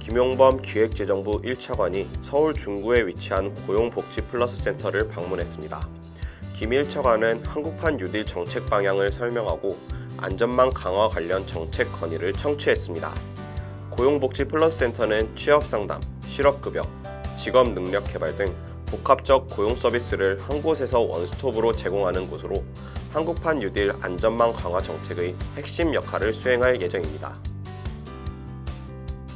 김용범 기획재정부 1차관이 서울 중구에 위치한 고용복지플러스센터를 방문했습니다. 김 1차관은 한국판 뉴딜 정책 방향을 설명하고 안전망 강화 관련 정책 건의를 청취했습니다. 고용복지플러스센터는 취업상담, 실업급여, 직업능력개발 등 복합적 고용 서비스를 한 곳에서 원스톱으로 제공하는 곳으로 한국판 뉴딜 안전망 강화 정책의 핵심 역할을 수행할 예정입니다.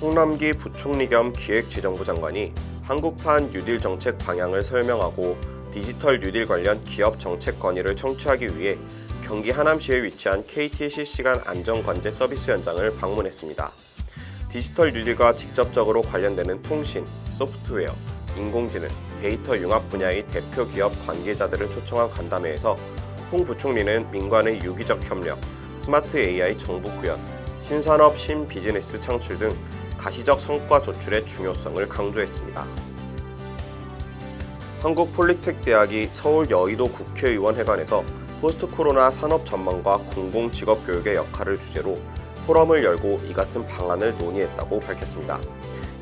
홍남기 부총리 겸 기획재정부 장관이 한국판 뉴딜 정책 방향을 설명하고 디지털 뉴딜 관련 기업 정책 건의를 청취하기 위해 경기 하남시에 위치한 KT 실시간 안전관제 서비스 현장을 방문했습니다. 디지털 뉴딜과 직접적으로 관련되는 통신, 소프트웨어, 인공지능, 데이터 융합 분야의 대표 기업 관계자들을 초청한 간담회에서 홍 부총리는 민관의 유기적 협력, 스마트 AI 정보 구현, 신산업 신비즈니스 창출 등 가시적 성과 도출의 중요성을 강조했습니다. 한국폴리텍대학이 서울 여의도 국회의원회관에서 포스트 코로나 산업 전망과 공공직업교육의 역할을 주제로 포럼을 열고 이 같은 방안을 논의했다고 밝혔습니다.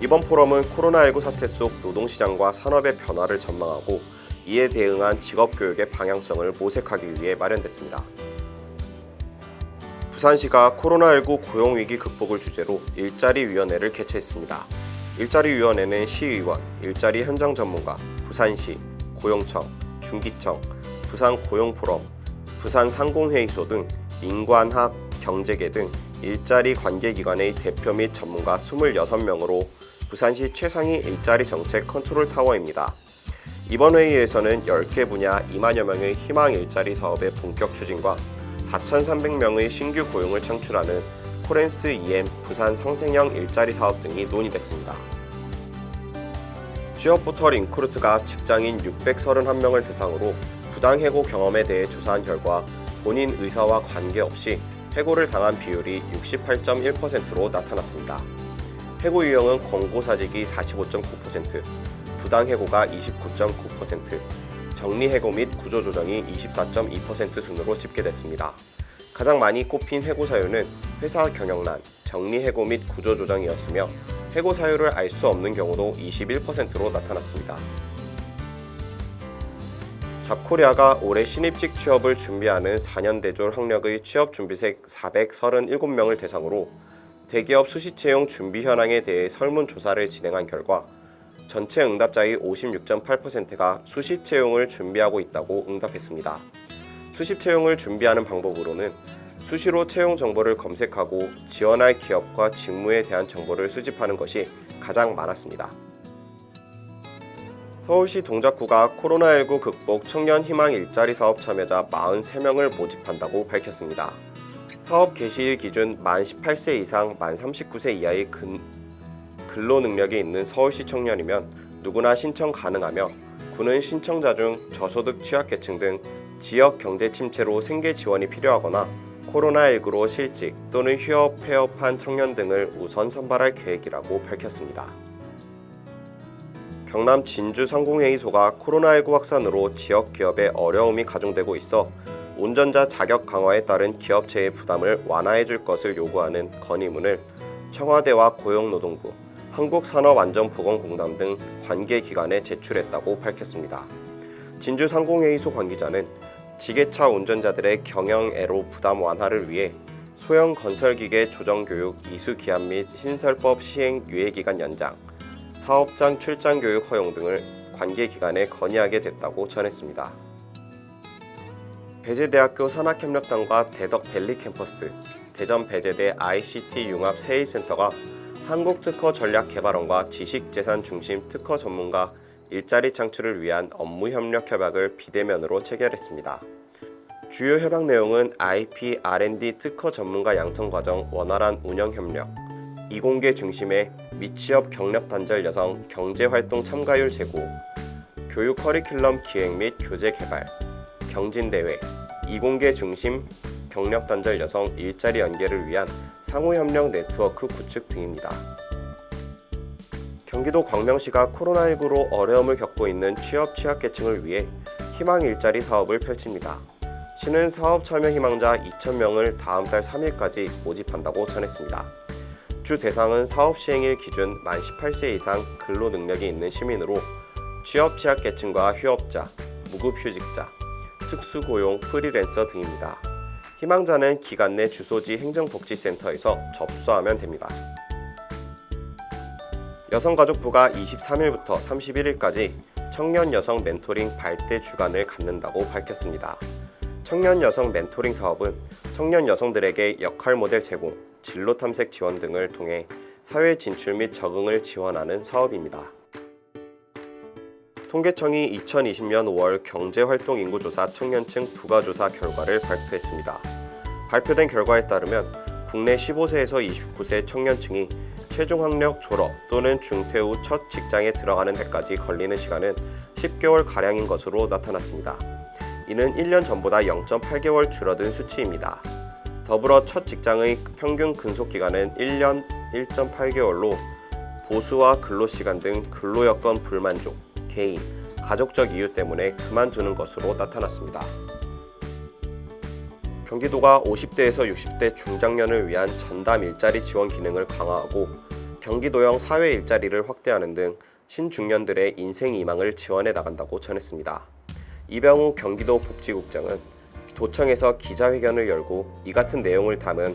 이번 포럼은 코로나19 사태 속 노동시장과 산업의 변화를 전망하고 이에 대응한 직업교육의 방향성을 모색하기 위해 마련됐습니다. 부산시가 코로나19 고용위기 극복을 주제로 일자리위원회를 개최했습니다. 일자리위원회는 시의원, 일자리 현장 전문가, 부산시, 고용청, 중기청, 부산고용포럼, 부산상공회의소 등 민관학, 경제계 등 일자리 관계기관의 대표 및 전문가 26명으로 부산시 최상위 일자리 정책 컨트롤타워입니다. 이번 회의에서는 10개 분야 2만여 명의 희망 일자리 사업의 본격 추진과 4,300명의 신규 고용을 창출하는 코렌스 EM 부산 상생형 일자리 사업 등이 논의됐습니다. 취업포털 인크루트가 직장인 631명을 대상으로 부당해고 경험에 대해 조사한 결과 본인 의사와 관계없이 해고를 당한 비율이 68.1%로 나타났습니다. 해고 유형은 권고사직이 45.9%, 부당해고가 29.9%, 정리해고 및 구조조정이 24.2% 순으로 집계됐습니다. 가장 많이 꼽힌 해고 사유는 회사 경영난, 정리해고 및 구조조정이었으며 해고 사유를 알 수 없는 경우도 21%로 나타났습니다. 잡코리아가 올해 신입직 취업을 준비하는 4년 대졸 학력의 취업준비생 437명을 대상으로 대기업 수시채용 준비 현황에 대해 설문조사를 진행한 결과 전체 응답자의 56.8%가 수시채용을 준비하고 있다고 응답했습니다. 수시채용을 준비하는 방법으로는 수시로 채용 정보를 검색하고 지원할 기업과 직무에 대한 정보를 수집하는 것이 가장 많았습니다. 서울시 동작구가 코로나19 극복 청년 희망 일자리 사업 참여자 43명을 모집한다고 밝혔습니다. 사업 개시일 기준 만 18세 이상 만 39세 이하의 근로 능력이 있는 서울시 청년이면 누구나 신청 가능하며 구는 신청자 중 저소득 취약계층 등 지역 경제 침체로 생계 지원이 필요하거나 코로나19로 실직 또는 휴업, 폐업한 청년 등을 우선 선발할 계획이라고 밝혔습니다. 경남 진주 상공회의소가 코로나19 확산으로 지역 기업에 어려움이 가중되고 있어 운전자 자격 강화에 따른 기업체의 부담을 완화해 줄 것을 요구하는 건의문을 청와대와 고용노동부, 한국산업안전보건공단 등 관계기관에 제출했다고 밝혔습니다. 진주 상공회의소 관계자는 지게차 운전자들의 경영애로 부담 완화를 위해 소형 건설기계 조정교육 이수기한 및 신설법 시행 유예기간 연장, 사업장 출장 교육 허용 등을 관계기관에 건의하게 됐다고 전했습니다. 배재대학교 산학협력단과 대덕밸리 캠퍼스, 대전 배재대 ICT 융합 세일센터가 한국특허전략개발원과 지식재산 중심 특허 전문가 일자리 창출을 위한 업무협력 협약을 비대면으로 체결했습니다. 주요 협약 내용은 IP, R&D 특허 전문가 양성과정 원활한 운영협력, 이공계 중심의 미취업 경력 단절 여성 경제활동 참가율 제고, 교육 커리큘럼 기획 및 교재 개발, 경진대회, 이공계 중심 경력 단절 여성 일자리 연계를 위한 상호협력 네트워크 구축 등입니다. 경기도 광명시가 코로나19로 어려움을 겪고 있는 취약계층을 위해 희망 일자리 사업을 펼칩니다. 시는 사업 참여 희망자 2,000명을 다음 달 3일까지 모집한다고 전했습니다. 입주 대상은 사업 시행일 기준 만 18세 이상 근로 능력이 있는 시민으로 취업 취약계층과 휴업자, 무급휴직자, 특수고용, 프리랜서 등입니다. 희망자는 기관 내 주소지 행정복지센터에서 접수하면 됩니다. 여성가족부가 23일부터 31일까지 청년 여성 멘토링 발대 주간을 갖는다고 밝혔습니다. 청년 여성 멘토링 사업은 청년 여성들에게 역할 모델 제공, 진로 탐색 지원 등을 통해 사회 진출 및 적응을 지원하는 사업입니다. 통계청이 2020년 5월 경제활동 인구조사 청년층 부가조사 결과를 발표했습니다. 발표된 결과에 따르면 국내 15세에서 29세 청년층이 최종 학력 졸업 또는 중퇴 후 첫 직장에 들어가는 데까지 걸리는 시간은 10개월가량인 것으로 나타났습니다. 이는 1년 전보다 0.8개월 줄어든 수치입니다. 더불어 첫 직장의 평균 근속기간은 1년 1.8개월로 보수와 근로시간 등 근로여건 불만족, 개인, 가족적 이유 때문에 그만두는 것으로 나타났습니다. 경기도가 50대에서 60대 중장년을 위한 전담 일자리 지원 기능을 강화하고 경기도형 사회 일자리를 확대하는 등 신중년들의 인생 희망을 지원해 나간다고 전했습니다. 이병우 경기도 복지국장은 도청에서 기자회견을 열고 이 같은 내용을 담은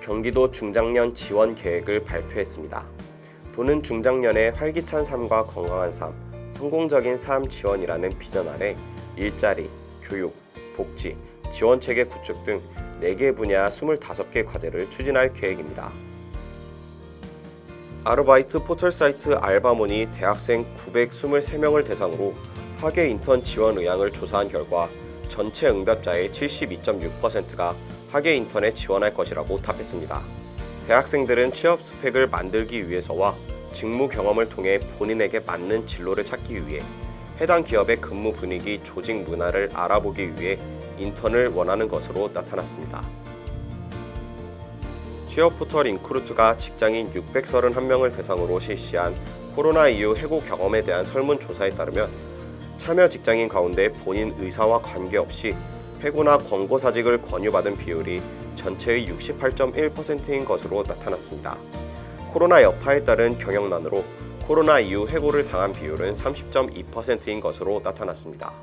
경기도 중장년 지원 계획을 발표했습니다. 도는 중장년의 활기찬 삶과 건강한 삶, 성공적인 삶 지원이라는 비전 아래 일자리, 교육, 복지, 지원체계 구축 등 4개 분야 25개 과제를 추진할 계획입니다. 아르바이트 포털사이트 알바몬이 대학생 923명을 대상으로 학예 인턴 지원 의향을 조사한 결과 전체 응답자의 72.6%가 학예 인턴에 지원할 것이라고 답했습니다. 대학생들은 취업 스펙을 만들기 위해서와 직무 경험을 통해 본인에게 맞는 진로를 찾기 위해 해당 기업의 근무 분위기, 조직 문화를 알아보기 위해 인턴을 원하는 것으로 나타났습니다. 취업 포털 인크루트가 직장인 631명을 대상으로 실시한 코로나 이후 해고 경험에 대한 설문조사에 따르면 참여 직장인 가운데 본인 의사와 관계없이 해고나 권고사직을 권유받은 비율이 전체의 68.1%인 것으로 나타났습니다. 코로나 여파에 따른 경영난으로 코로나 이후 해고를 당한 비율은 30.2%인 것으로 나타났습니다.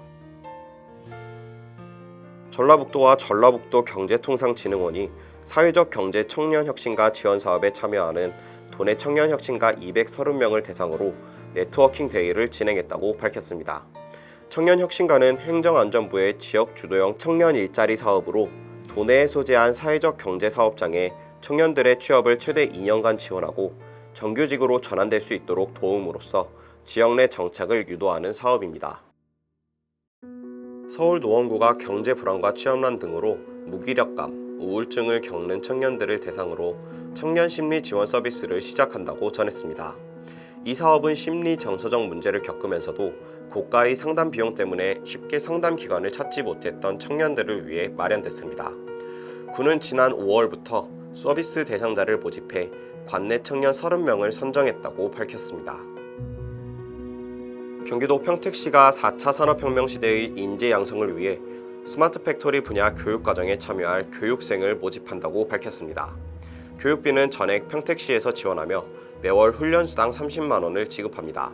전라북도와 전라북도 경제통상진흥원이 사회적 경제 청년혁신가 지원사업에 참여하는 도내 청년혁신가 230명을 대상으로 네트워킹 대회를 진행했다고 밝혔습니다. 청년혁신가는 행정안전부의 지역 주도형 청년 일자리 사업으로 도내에 소재한 사회적 경제 사업장에 청년들의 취업을 최대 2년간 지원하고 정규직으로 전환될 수 있도록 도움으로써 지역 내 정착을 유도하는 사업입니다. 서울노원구가 경제 불안과 취업난 등으로 무기력감, 우울증을 겪는 청년들을 대상으로 청년 심리 지원 서비스를 시작한다고 전했습니다. 이 사업은 심리 정서적 문제를 겪으면서도 고가의 상담 비용 때문에 쉽게 상담 기관을 찾지 못했던 청년들을 위해 마련됐습니다. 구는 지난 5월부터 서비스 대상자를 모집해 관내 청년 30명을 선정했다고 밝혔습니다. 경기도 평택시가 4차 산업혁명 시대의 인재 양성을 위해 스마트 팩토리 분야 교육과정에 참여할 교육생을 모집한다고 밝혔습니다. 교육비는 전액 평택시에서 지원하며 매월 훈련수당 30만 원을 지급합니다.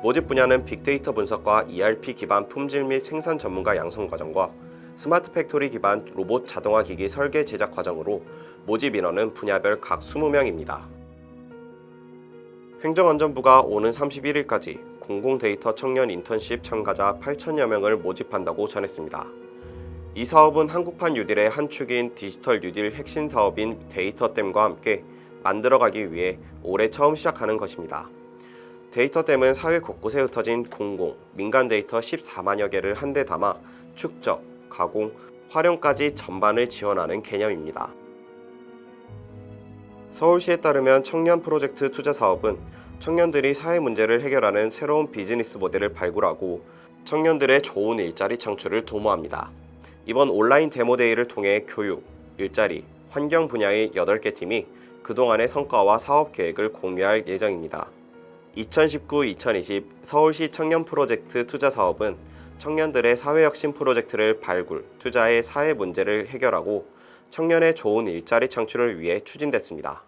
모집 분야는 빅데이터 분석과 ERP 기반 품질 및 생산 전문가 양성 과정과 스마트 팩토리 기반 로봇 자동화 기기 설계 제작 과정으로 모집 인원은 분야별 각 20명입니다. 행정안전부가 오는 31일까지 공공데이터 청년 인턴십 참가자 8천여 명을 모집한다고 전했습니다. 이 사업은 한국판 뉴딜의 한 축인 디지털 뉴딜 핵심 사업인 데이터댐과 함께 만들어가기 위해 올해 처음 시작하는 것입니다. 데이터댐은 사회 곳곳에 흩어진 공공, 민간 데이터 14만여 개를 한데 담아 축적, 가공, 활용까지 전반을 지원하는 개념입니다. 서울시에 따르면 청년 프로젝트 투자 사업은 청년들이 사회 문제를 해결하는 새로운 비즈니스 모델을 발굴하고 청년들의 좋은 일자리 창출을 도모합니다. 이번 온라인 데모데이를 통해 교육, 일자리, 환경 분야의 8개 팀이 그동안의 성과와 사업 계획을 공유할 예정입니다. 2019-2020 서울시 청년 프로젝트 투자 사업은 청년들의 사회혁신 프로젝트를 발굴, 투자해 사회 문제를 해결하고 청년의 좋은 일자리 창출을 위해 추진됐습니다.